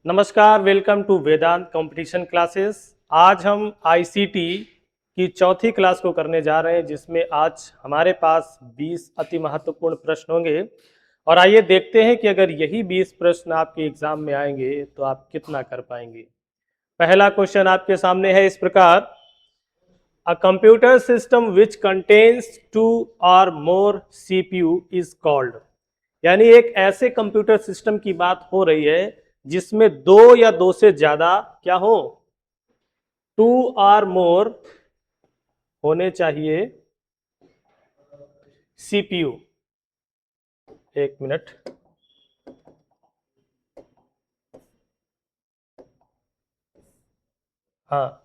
नमस्कार, welcome to Vedant competition classes. आज हम आईसीटी की चौथी क्लास को करने जा रहे हैं, जिसमें आज हमारे पास 20 अति महत्वपूर्ण प्रश्न होंगे। और आइए देखते हैं कि अगर यही 20 प्रश्न आपके एग्जाम में आएंगे तो आप कितना कर पाएंगे। पहला क्वेश्चन आपके सामने है इस प्रकार: a computer system which contains 2 और मोर सीपीयू इज कॉल्ड। यानी एक ऐसे कंप्यूटर सिस्टम की बात हो रही है जिसमें दो या दो से ज्यादा क्या हो, 2 और मोर होने चाहिए सीपीयू। एक मिनट। हाँ,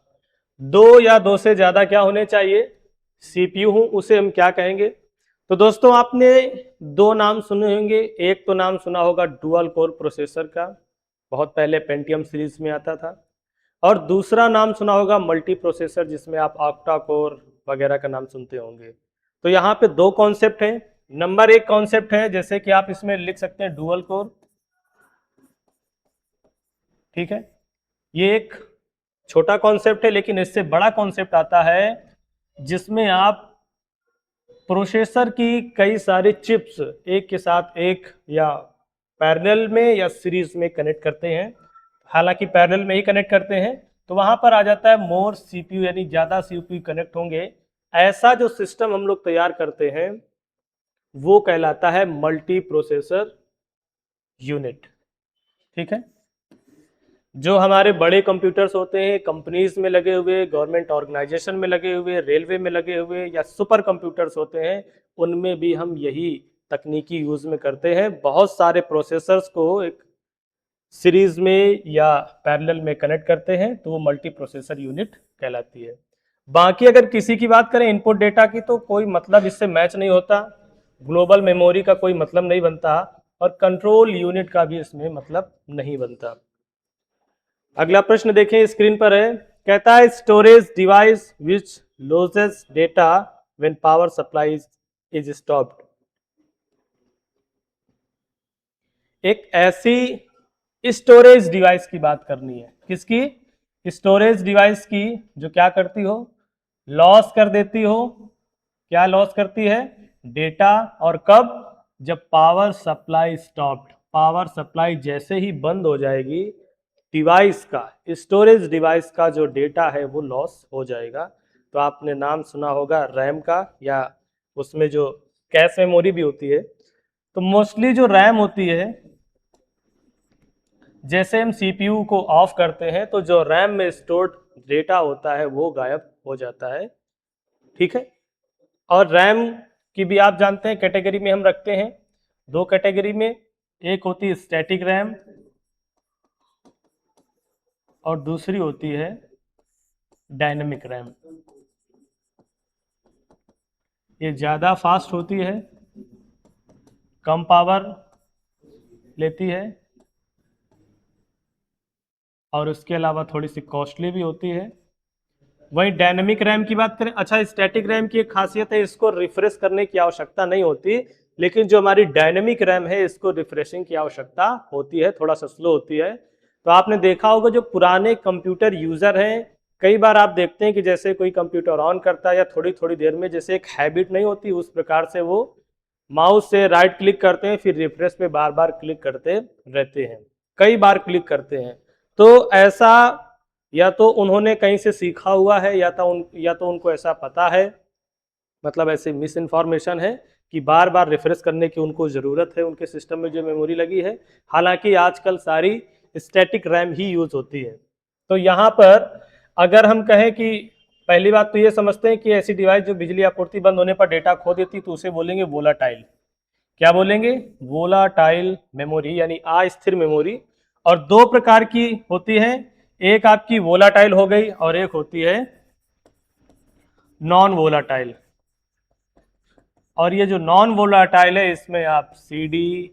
दो या दो से ज्यादा क्या होने चाहिए, सीपीयू हूं, उसे हम क्या कहेंगे। तो दोस्तों, आपने दो नाम सुने होंगे। एक तो नाम सुना होगा डुअल कोर प्रोसेसर का, बहुत पहले पेंटियम सीरीज में आता था। और दूसरा नाम सुना होगा मल्टी प्रोसेसर, जिसमें आप ऑक्टा कोर वगैरह का नाम सुनते होंगे। तो यहाँ पे दो कॉन्सेप्ट हैं। नंबर एक कॉन्सेप्ट है, जैसे कि आप इसमें लिख सकते हैं डुअल कोर, ठीक है। ये एक छोटा कॉन्सेप्ट है, लेकिन इससे बड़ा कॉन्सेप्ट आता है जिसमें आप प्रोसेसर की कई सारे चिप्स एक के साथ एक या पैरेलल में या सीरीज में कनेक्ट करते हैं। हालांकि पैरेलल में ही कनेक्ट करते हैं, तो वहां पर आ जाता है मोर सीपीयू, यानी ज्यादा सीपीयू कनेक्ट होंगे। ऐसा जो सिस्टम हम लोग तैयार करते हैं वो कहलाता है मल्टी प्रोसेसर यूनिट, ठीक है। जो हमारे बड़े कंप्यूटर्स होते हैं कंपनीज में लगे हुए, गवर्नमेंट ऑर्गेनाइजेशन में लगे हुए, रेलवे में लगे हुए, या सुपर कंप्यूटर्स होते हैं, उनमें भी हम यही तकनीकी यूज में करते हैं। बहुत सारे प्रोसेसर्स को एक सीरीज में या पैरेलल में कनेक्ट करते हैं, तो वो मल्टी प्रोसेसर यूनिट कहलाती है। बाकी अगर किसी की बात करें इनपुट डेटा की, तो कोई मतलब इससे मैच नहीं होता। ग्लोबल मेमोरी का कोई मतलब नहीं बनता, और कंट्रोल यूनिट का भी इसमें मतलब नहीं बनता। अगला प्रश्न देखें, स्क्रीन पर है। कहता है storage device which losses data when power supply is stopped. एक ऐसी स्टोरेज डिवाइस की बात करनी है। किसकी? स्टोरेज डिवाइस की, जो क्या करती हो, लॉस कर देती हो। क्या लॉस करती है? डेटा। और कब? जब power supply stopped, power supply जैसे ही बंद हो जाएगी, डिवाइस का, स्टोरेज डिवाइस का जो डेटा है वो लॉस हो जाएगा। तो आपने नाम सुना होगा रैम का, या उसमें जो कैश मेमोरी भी होती है। तो मोस्टली जो रैम होती है, जैसे हम सीपीयू को ऑफ करते हैं तो जो रैम में स्टोर्ड डेटा होता है वो गायब हो जाता है, ठीक है। और रैम की भी आप जानते हैं कैटेगरी में हम रखते हैं, दो कैटेगरी में। एक होती है स्टैटिक रैम, और दूसरी होती है डायनेमिक रैम। ये ज़्यादा फास्ट होती है, कम पावर लेती है, और उसके अलावा थोड़ी सी कॉस्टली भी होती है। वहीं डायनेमिक रैम की बात करें, अच्छा, स्टैटिक रैम की एक खासियत है, इसको रिफ्रेश करने की आवश्यकता नहीं होती। लेकिन जो हमारी डायनेमिक रैम है, इसको रिफ्रेशिंग की आवश्यकता होती है, थोड़ा सा स्लो होती है। तो आपने देखा होगा जो पुराने कंप्यूटर यूजर हैं, कई बार आप देखते हैं कि जैसे कोई कंप्यूटर ऑन करता है या थोड़ी थोड़ी देर में, जैसे एक हैबिट नहीं होती, उस प्रकार से वो माउस से राइट क्लिक करते हैं, फिर रिफ्रेश पे बार बार क्लिक करते रहते हैं, कई बार क्लिक करते हैं। तो ऐसा या तो उन्होंने कहीं से सीखा हुआ है, या तो उनको ऐसा पता है, मतलब ऐसे मिस इन्फॉर्मेशन है कि बार बार रिफ्रेश करने की उनको ज़रूरत है उनके सिस्टम में जो मेमोरी लगी है। हालांकि आजकल सारी स्टैटिक रैम ही यूज होती है। तो यहाँ पर अगर हम कहें कि पहली बात तो ये समझते हैं कि ऐसी डिवाइस जो बिजली आपूर्ति बंद होने पर डेटा खो देती, तो उसे बोलेंगे वोलाटाइल। क्या बोलेंगे? वोलाटाइल मेमोरी, यानी अस्थिर मेमोरी। और दो प्रकार की होती है, एक आपकी वोलाटाइल हो गई, और एक होती है नॉन वोलाटाइल। और ये जो नॉन वोलाटाइल है, इसमें आप सीडी,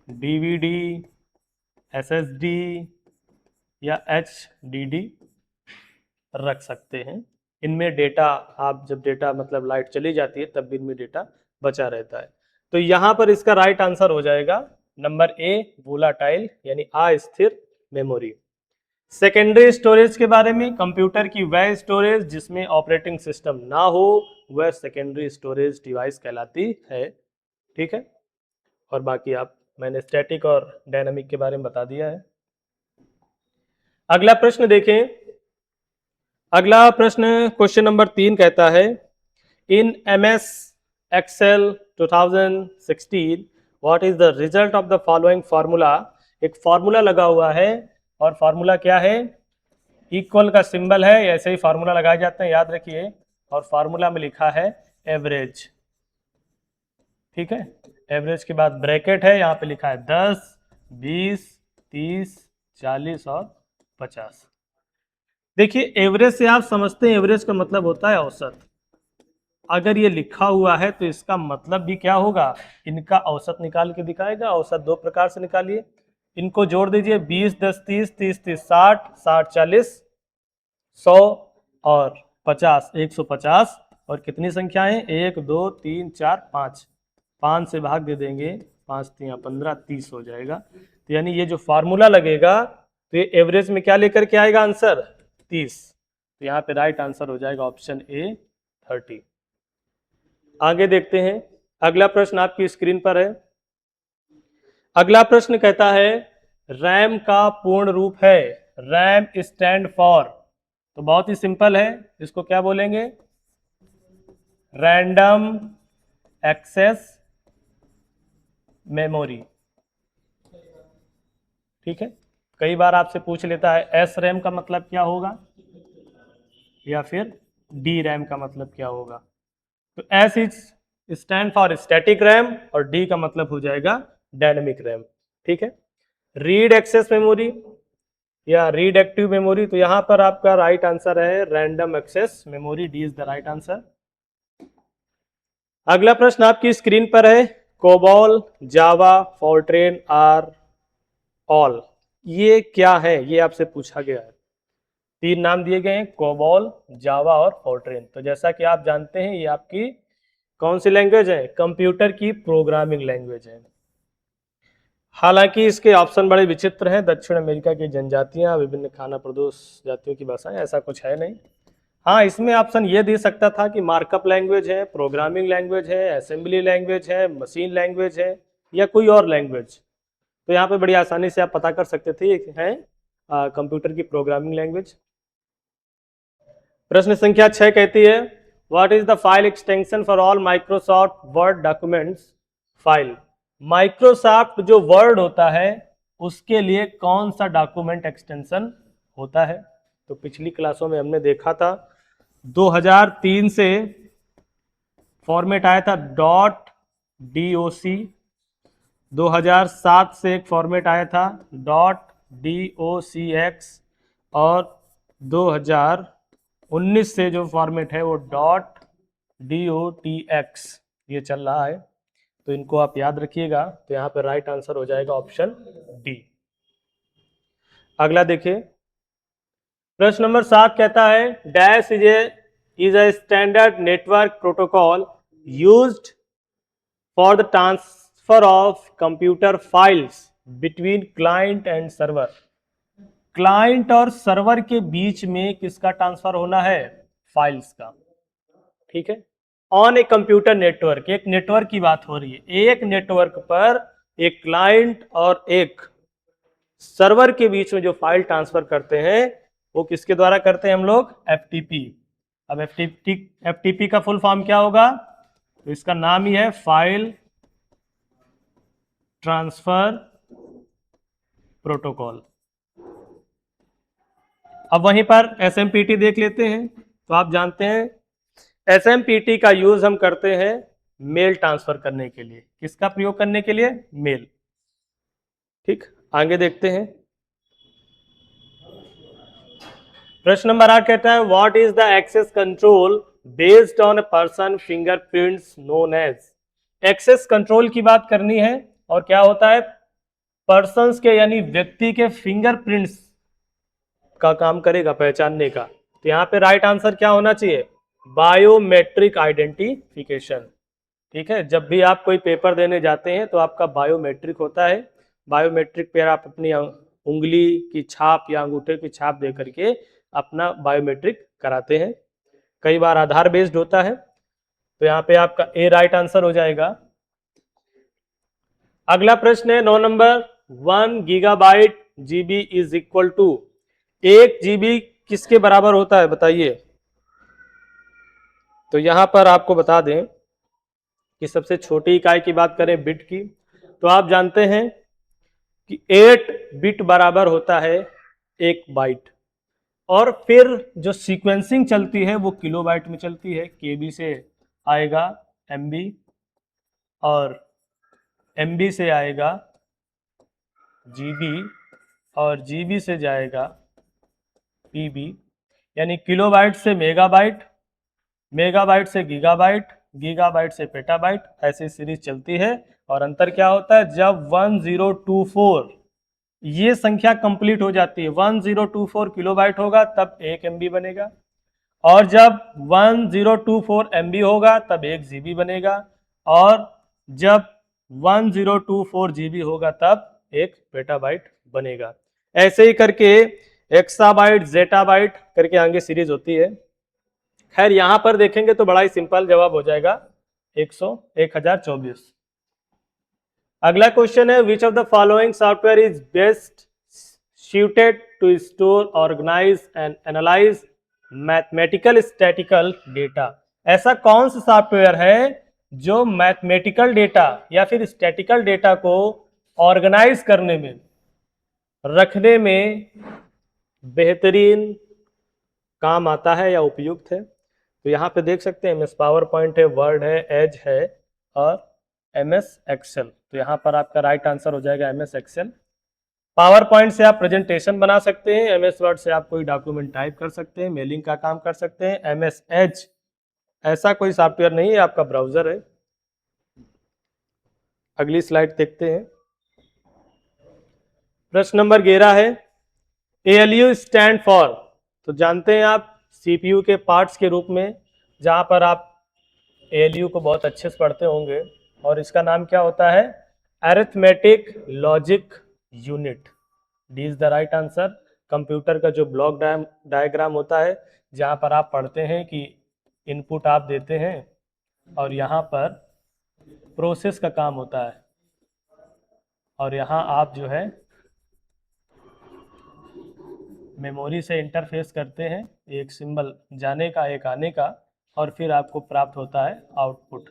डीवीडी, एसएसडी या एचडीडी रख सकते हैं। इनमें डेटा, आप जब डेटा मतलब लाइट चली जाती है तब भी इनमें डेटा बचा रहता है। तो यहाँ पर इसका राइट आंसर हो जाएगा नंबर ए वोलाटाइल यानी अस्थिर मेमोरी। सेकेंडरी स्टोरेज के बारे में, कंप्यूटर की वह स्टोरेज जिसमें ऑपरेटिंग सिस्टम ना हो वह सेकेंडरी स्टोरेज डिवाइस कहलाती है। ठीक है, और बाकी मैंने स्टैटिक और डायनामिक के बारे में बता दिया है। अगला प्रश्न देखें। अगला प्रश्न क्वेश्चन नंबर 3 कहता है इन MS Excel 2016 what is the result of the following formula. एक फार्मूला लगा हुआ है और फार्मूला क्या है, इक्वल का सिंबल है, ऐसे ही फार्मूला लगाए जाते हैं, याद रखिए। और फार्मूला में लिखा है एवरेज। ठीक है, एवरेज के बाद ब्रैकेट है, यहाँ पे लिखा है 10, 20, 30, 40 और 50। देखिए एवरेज से आप समझते हैं एवरेज का मतलब होता है औसत। अगर ये लिखा हुआ है तो इसका मतलब भी क्या होगा, इनका औसत निकाल के दिखाएगा। औसत दो प्रकार से निकालिए, इनको जोड़ दीजिए 20, 10, 30, 30, 30, 60, 60, 40, 100 और 50, 150। और कितनी संख्याएं, 1, 2, 3, 4, 5, 5 से भाग दे देंगे, 5 3 15, 30 हो जाएगा। तो यानी ये जो फार्मूला लगेगा तो ये एवरेज में क्या लेकर के आएगा आंसर, 30। तो यहाँ पे राइट आंसर हो जाएगा ऑप्शन ए 30। आगे देखते हैं, अगला प्रश्न आपकी स्क्रीन पर है। अगला प्रश्न कहता है रैम का पूर्ण रूप है, रैम स्टैंड फॉर। तो बहुत ही सिंपल है, इसको क्या बोलेंगे, रैंडम एक्सेस मेमोरी। ठीक है, कई बार आपसे पूछ लेता है एस रैम का मतलब क्या होगा या फिर डी रैम का मतलब क्या होगा। तो S is stand for static RAM और डी का मतलब हो जाएगा डायनेमिक रैम। ठीक है, रीड एक्सेस मेमोरी या रीड एक्टिव मेमोरी, तो यहां पर आपका राइट आंसर है random access memory, D is the right answer. अगला प्रश्न आपकी स्क्रीन पर है COBOL, Java, Fortran are all. ये क्या है, ये आपसे पूछा गया है। 3 नाम दिए गए हैं, कोबॉल, जावा और फोर्ट्रेन। तो जैसा कि आप जानते हैं ये आपकी कौन सी लैंग्वेज है, कंप्यूटर की प्रोग्रामिंग लैंग्वेज है। हालांकि इसके ऑप्शन बड़े विचित्र हैं, दक्षिण अमेरिका की जनजातियां, विभिन्न खाना प्रदोष जातियों की भाषाएं, ऐसा कुछ है नहीं। हाँ, इसमें ऑप्शन ये दे सकता था कि मार्कअप लैंग्वेज है, प्रोग्रामिंग लैंग्वेज है, असेंबली लैंग्वेज है, मशीन लैंग्वेज है या कोई और लैंग्वेज। तो यहाँ पे बड़ी आसानी से आप पता कर सकते थे ये है कंप्यूटर की प्रोग्रामिंग लैंग्वेज। प्रश्न संख्या 6 कहती है what is the file extension for all Microsoft word documents file. Microsoft जो वर्ड होता है उसके लिए कौन सा डॉक्यूमेंट एक्सटेंशन होता है। तो पिछली क्लासों में हमने देखा था 2003 से फॉर्मेट आया था .doc, 2007 से एक फॉर्मेट आया था .docx और 2019 से जो फॉर्मेट है वो .dotx ये चल रहा है। तो इनको आप याद रखिएगा। तो यहाँ पे राइट आंसर हो जाएगा ऑप्शन डी। अगला देखिए, प्रश्न नंबर 7 कहता है dash is a standard network protocol used for the transfer of computer files between client and server. Client और सर्वर के बीच में किसका ट्रांसफर होना है, फाइल्स का। ठीक है, ऑन ए कंप्यूटर नेटवर्क, एक नेटवर्क की बात हो रही है, एक नेटवर्क पर एक क्लाइंट और एक सर्वर के बीच में जो फाइल ट्रांसफर करते हैं वो किसके द्वारा करते हैं हम लोग, एफटीपी। अब एफटीपी का फुल फॉर्म क्या होगा, तो इसका नाम ही है फाइल ट्रांसफर प्रोटोकॉल। अब वहीं पर एसएमपीटी देख लेते हैं। तो आप जानते हैं एसएमपीटी का यूज हम करते हैं मेल ट्रांसफर करने के लिए। किसका प्रयोग करने के लिए, मेल। ठीक, आगे देखते हैं। प्रश्न नंबर 8 कहता है what is the access control based on a person fingerprints known as. Access control की बात करनी है और क्या होता है, पर्सन्स के यानी व्यक्ति के फिंगरप्रिंट्स का काम करेगा पहचानने का। तो यहाँ पे राइट आंसर क्या होना चाहिए, बायोमेट्रिक आइडेंटिफिकेशन। ठीक है, जब भी आप कोई पेपर देने जाते हैं तो आपका बायोमेट्रिक होता है, बायोमेट्रिक पे आप अपनी उंगली की छाप या अंगूठे की छाप दे करके अपना बायोमेट्रिक कराते हैं। कई बार आधार बेस्ड होता है। तो यहाँ पे आपका ए राइट आंसर हो जाएगा। अगला प्रश्न है 9 number, 1 gigabyte GB is equal to, 1 GB किसके बराबर होता है बताइए। तो यहां पर आपको बता दें कि सबसे छोटी इकाई की बात करें बिट की, तो आप जानते हैं कि 8 बिट बराबर होता है 1 बाइट। और फिर जो सीक्वेंसिंग चलती है वो किलोबाइट में चलती है। केबी से आएगा एमबी और एमबी से आएगा जीबी और जीबी से जाएगा पीबी, यानी किलोबाइट से मेगाबाइट, मेगाबाइट से गीगाबाइट, गीगाबाइट से पेटाबाइट, ऐसी सीरीज चलती है। और अंतर क्या होता है, जब 1024 ये संख्या कंप्लीट हो जाती है, 1024 किलोबाइट होगा तब 1 एमबी बनेगा, और जब 1024 एमबी होगा तब 1 जीबी बनेगा, और जब 1024 जीबी होगा तब 1 पेटाबाइट बनेगा। ऐसे ही करके एक्साबाइट, जेटाबाइट करके आगे सीरीज होती है। खैर यहां पर देखेंगे तो बड़ा ही सिंपल जवाब हो जाएगा 1024। अगला क्वेश्चन है, which of the following software is best suited to store, organize and analyze mathematical statistical data। ऐसा कौन सा सॉफ्टवेयर है जो मैथमेटिकल डेटा या फिर स्टैटिकल डेटा को ऑर्गेनाइज करने में, रखने में बेहतरीन काम आता है या उपयुक्त है। तो यहाँ पे देख सकते हैं एमएस पावर पॉइंट है, वर्ड है, एज है और एमएस एक्सेल। तो यहाँ पर आपका राइट आंसर हो जाएगा एमएस एक्सेल। पावर पॉइंट से आप प्रेजेंटेशन बना सकते हैं, एमएस वर्ड से आप कोई डॉक्यूमेंट टाइप कर सकते हैं, मेलिंग का काम कर सकते हैं। एमएस एज ऐसा कोई सॉफ्टवेयर नहीं है, आपका ब्राउजर है। अगली स्लाइड देखते हैं। प्रश्न नंबर 11 है, एएलयू स्टैंड फॉर। तो जानते हैं आप सीपीयू के पार्ट्स के रूप में, जहां पर आप एएलयू को बहुत अच्छे से पढ़ते होंगे, और इसका नाम क्या होता है, arithmetic logic unit. D is the right answer. Computer का जो ब्लॉक डायग्राम होता है, जहां पर आप पढ़ते हैं कि इनपुट आप देते हैं और यहाँ पर प्रोसेस का काम होता है, और यहाँ आप जो है मेमोरी से इंटरफेस करते हैं, एक सिंबल जाने का, एक आने का, और फिर आपको प्राप्त होता है आउटपुट।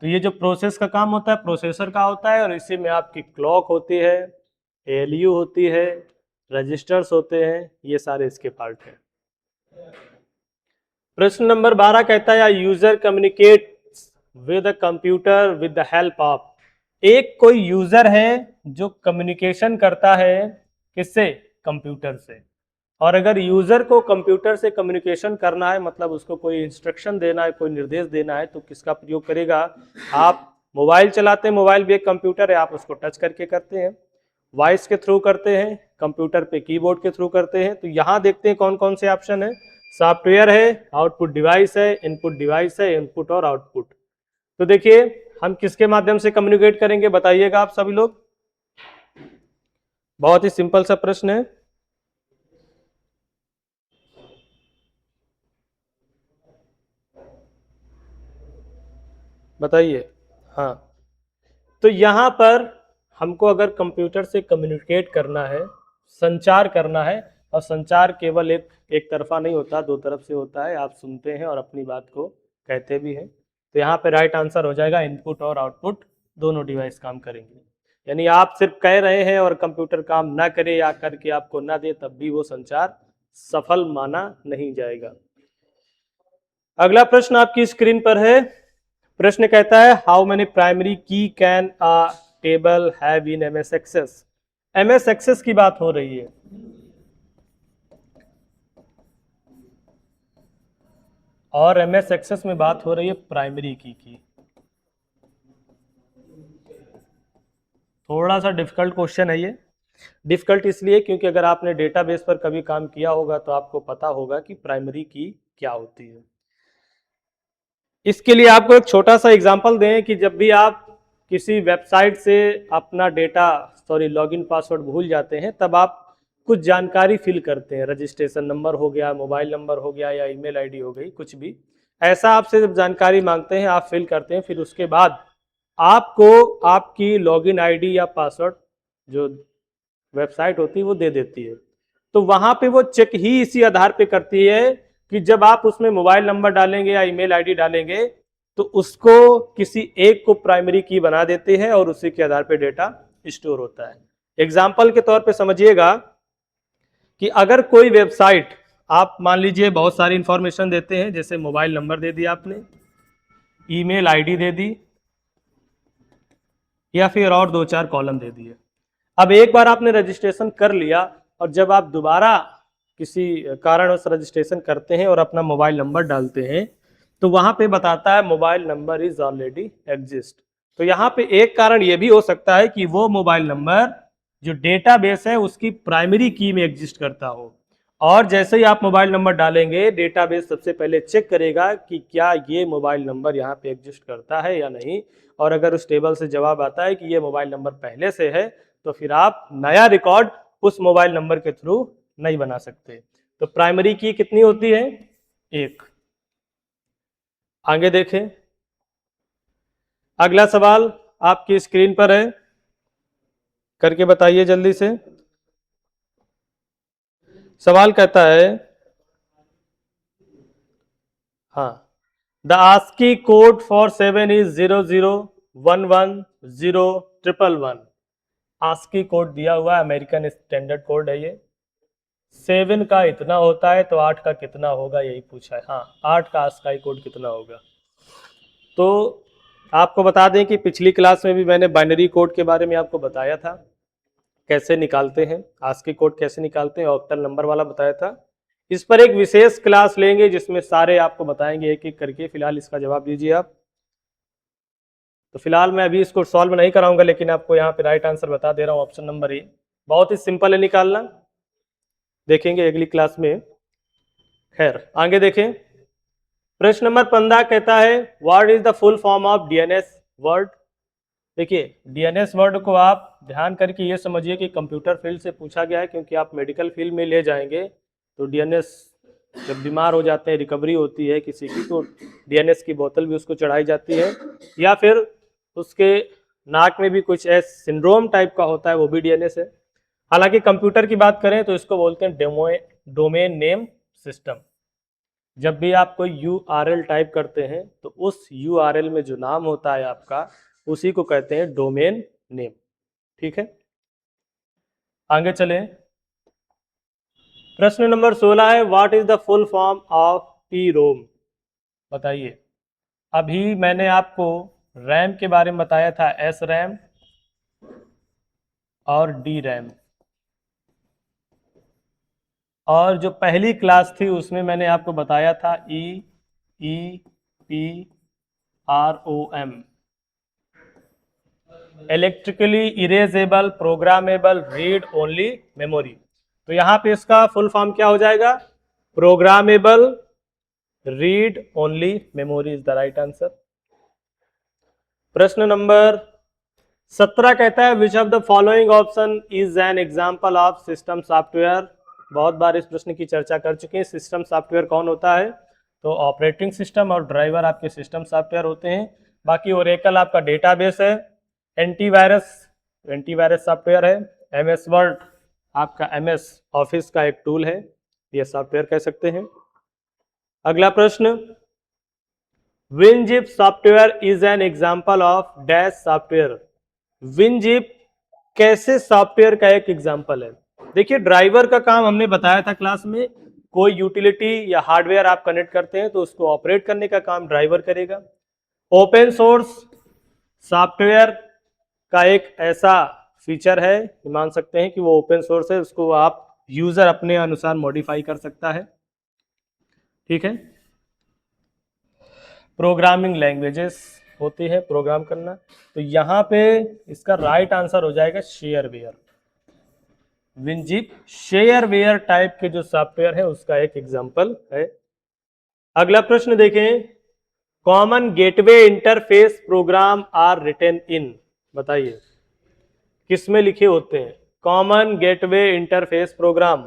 तो ये जो प्रोसेस का काम होता है प्रोसेसर का होता है, और इसी में आपकी क्लॉक होती है, एएलयू होती है, रजिस्टर्स होते हैं, ये सारे इसके पार्ट हैं। प्रश्न नंबर 12 कहता है, user communicate with a computer with the help of. एक कोई यूजर है जो कम्युनिकेशन करता है किससे, कंप्यूटर से। और अगर यूजर को कंप्यूटर से कम्युनिकेशन करना है, मतलब उसको कोई इंस्ट्रक्शन देना है, कोई निर्देश देना है, तो किसका प्रयोग करेगा। आप मोबाइल चलाते हैं, मोबाइल भी एक कंप्यूटर है, आप उसको टच करके करते हैं, वॉइस के थ्रू करते हैं, कंप्यूटर पे कीबोर्ड के थ्रू करते हैं। तो यहाँ देखते हैं कौन कौन से ऑप्शन है। सॉफ्टवेयर है, आउटपुट डिवाइस है, इनपुट डिवाइस है, इनपुट और आउटपुट। तो देखिए हम किसके माध्यम से कम्युनिकेट करेंगे बताइएगा आप सभी लोग। बहुत ही सिंपल सा प्रश्न है। बताइए। हाँ, तो यहां पर हमको अगर कंप्यूटर से कम्युनिकेट करना है, संचार करना है, और संचार केवल एक तरफा नहीं होता, दो तरफ से होता है। आप सुनते हैं और अपनी बात को कहते भी हैं। तो यहाँ पे राइट आंसर हो जाएगा इनपुट और आउटपुट दोनों डिवाइस काम करेंगे। यानी आप सिर्फ कह रहे हैं और कंप्यूटर काम ना करे या करके आपको ना दे, तब भी वो संचार सफल माना नहीं जाएगा। अगला प्रश्न आपकी स्क्रीन पर है। प्रश्न कहता है, how many primary key can a table have in MS Access. MS Access की बात हो रही है, और एमएस एक्सेस में बात हो रही है प्राइमरी की। थोड़ा सा डिफिकल्ट क्वेश्चन है ये। डिफिकल्ट इसलिए क्योंकि अगर आपने डेटाबेस पर कभी काम किया होगा तो आपको पता होगा कि प्राइमरी की क्या होती है। इसके लिए आपको एक छोटा सा एग्जांपल दें कि जब भी आप किसी वेबसाइट से अपना डेटा लॉगिन पासवर्ड भूल जाते हैं, तब आप कुछ जानकारी फिल करते हैं, रजिस्ट्रेशन नंबर हो गया, मोबाइल नंबर हो गया या ईमेल आईडी हो गई, कुछ भी ऐसा आपसे जब जानकारी मांगते हैं आप फिल करते हैं, फिर उसके बाद आपको आपकी लॉगिन आईडी या पासवर्ड जो वेबसाइट होती है वो दे देती है। तो वहां पे वो चेक ही इसी आधार पे करती है कि जब आप उसमें मोबाइल नंबर डालेंगे या ईमेल आईडी डालेंगे तो उसको किसी एक को प्राइमरी की बना देते हैं और उसी के आधार पे डेटा स्टोर होता है। एग्जाम्पल के तौर पे समझिएगा कि अगर कोई वेबसाइट, आप मान लीजिए बहुत सारी इंफॉर्मेशन देते हैं, जैसे मोबाइल नंबर दे दिया आपने, ईमेल आईडी दे दी, या फिर और 2-4 कॉलम दे दिए। अब एक बार आपने रजिस्ट्रेशन कर लिया और जब आप दोबारा किसी कारणवश रजिस्ट्रेशन करते हैं और अपना मोबाइल नंबर डालते हैं तो वहां पे बताता है mobile number is already exist. तो यहाँ पे एक कारण ये भी हो सकता है कि वो मोबाइल नंबर जो डेटाबेस है उसकी प्राइमरी की में एग्जिस्ट करता हो, और जैसे ही आप मोबाइल नंबर डालेंगे डेटाबेस सबसे पहले चेक करेगा कि क्या ये मोबाइल नंबर यहाँ पे एग्जिस्ट करता है या नहीं, और अगर उस टेबल से जवाब आता है कि ये मोबाइल नंबर पहले से है तो फिर आप नया रिकॉर्ड उस मोबाइल नंबर के थ्रू नहीं बना सकते। तो प्राइमरी की कितनी होती है? 1। आगे देखें, अगला सवाल आपकी स्क्रीन पर है, करके बताइए जल्दी से। सवाल कहता है, हाँ, the ASCII code for 7 is 0011011111। ASCII code दिया हुआ है, अमेरिकन स्टैंडर्ड कोड है ये। 7 का इतना होता है तो 8 का कितना होगा, यही पूछा है। हाँ, 8 का आस्की कोड कितना होगा। तो आपको बता दें कि पिछली क्लास में भी मैंने बाइनरी कोड के बारे में आपको बताया था, कैसे निकालते हैं आस्की कोड, कैसे निकालते हैं, ऑक्टल नंबर वाला बताया था। इस पर एक विशेष क्लास लेंगे जिसमें सारे आपको बताएंगे एक एक करके। फिलहाल इसका जवाब दीजिए आप। तो फिलहाल मैं अभी इसको सॉल्व नहीं कराऊंगा, लेकिन आपको यहाँ पे राइट आंसर बता दे रहा हूँ, ऑप्शन नंबर ए। बहुत ही सिंपल है निकालना, देखेंगे अगली क्लास में। खैर आगे देखें, प्रश्न नंबर 15 कहता है what is the full form of DNS word. देखिए, डीएनएस वर्ड को आप ध्यान करके ये समझिए कि कंप्यूटर फील्ड से पूछा गया है, क्योंकि आप मेडिकल फील्ड में ले जाएंगे तो डीएनएस जब बीमार हो जाते हैं, रिकवरी होती है किसी की, तो डीएनएस की बोतल भी उसको चढ़ाई जाती है, या फिर उसके नाक में भी कुछ ऐसा सिंड्रोम टाइप का होता है, वो भी डीएनएस है। हालांकि कंप्यूटर की बात करें तो इसको बोलते हैं डोमेन नेम सिस्टम। जब भी आप कोई यूआरएल टाइप करते हैं तो उस यूआरएल में जो नाम होता है आपका, उसी को कहते हैं डोमेन नेम। ठीक है, आगे चलें। प्रश्न नंबर 16 है what is the full form of P ROM. बताइए। अभी मैंने आपको रैम के बारे में बताया था, एस रैम और डी रैम, और जो पहली क्लास थी उसमें मैंने आपको बताया था EEPROM, electrically erasable programmable read only memory. तो यहाँ पे इसका फुल फॉर्म क्या हो जाएगा? Programmable read only memory is the right answer. प्रश्न नंबर 17 कहता है which of the following option is an example of system software. बहुत बार इस प्रश्न की चर्चा कर चुके हैं। सिस्टम सॉफ्टवेयर कौन होता है? तो ऑपरेटिंग सिस्टम और ड्राइवर आपके सिस्टम सॉफ्टवेयर होते हैं। बाकी ओरेकल आपका डेटाबेस है, एंटीवायरस सॉफ्टवेयर है, एमएस वर्ड आपका एमएस ऑफिस का एक टूल है, ये सॉफ्टवेयर कह सकते हैं। अगला प्रश्न, WinZip software is an example of dash software. WinZip कैसे सॉफ्टवेयर का एक एग्जाम्पल है? देखिए, ड्राइवर का काम हमने बताया था क्लास में, कोई यूटिलिटी या हार्डवेयर आप कनेक्ट करते हैं तो उसको ऑपरेट करने का काम ड्राइवर करेगा। ओपन सोर्स सॉफ्टवेयर का एक ऐसा फीचर है, मान सकते हैं कि वो ओपन सोर्स है, उसको आप यूजर अपने अनुसार मॉडिफाई कर सकता है। ठीक है, प्रोग्रामिंग लैंग्वेजेस होती है प्रोग्राम करना, तो यहाँ पे इसका राइट आंसर हो जाएगा शेयरवेयर। WinZip शेयरवेयर टाइप के जो सॉफ्टवेयर है उसका एक एग्जांपल है। अगला प्रश्न देखें, common gateway interface program are written in, बताइए किस में लिखे होते हैं कॉमन गेटवे इंटरफेस प्रोग्राम?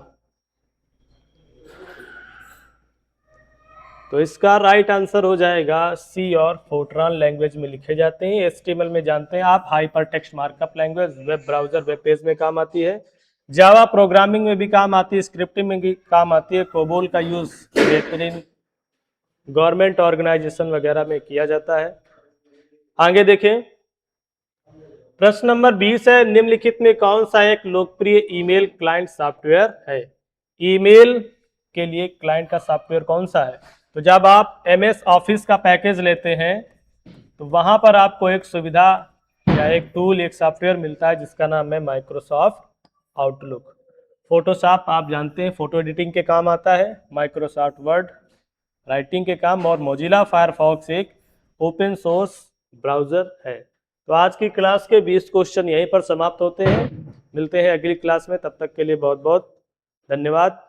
तो इसका राइट आंसर हो जाएगा सी और फोर्ट्रान लैंग्वेज में लिखे जाते हैं। एचटीएमएल में जानते हैं आप hyper text markup language, web browser web page में काम आती है, जावा प्रोग्रामिंग में भी काम आती है, स्क्रिप्टिंग में भी काम आती है, कोबोल का यूज बेहतरीन गवर्नमेंट ऑर्गेनाइजेशन वगैरह में किया जाता है। आगे देखें, प्रश्न नंबर 20 है, निम्नलिखित में कौन सा एक लोकप्रिय ईमेल क्लाइंट सॉफ्टवेयर है? ईमेल के लिए क्लाइंट का सॉफ्टवेयर कौन सा है? तो जब आप MS ऑफिस का पैकेज लेते हैं तो वहां पर आपको एक सुविधा या एक टूल, एक सॉफ्टवेयर मिलता है जिसका नाम है माइक्रोसॉफ्ट आउटलुक। फोटोशॉप आप जानते हैं फोटो एडिटिंग के काम आता है, माइक्रोसॉफ्ट वर्ड राइटिंग के काम, और मोजिला फायरफॉक्स एक ओपन सोर्स ब्राउज़र है। तो आज की क्लास के 20 क्वेश्चन यहीं पर समाप्त होते हैं। मिलते हैं अगली क्लास में, तब तक के लिए बहुत बहुत धन्यवाद।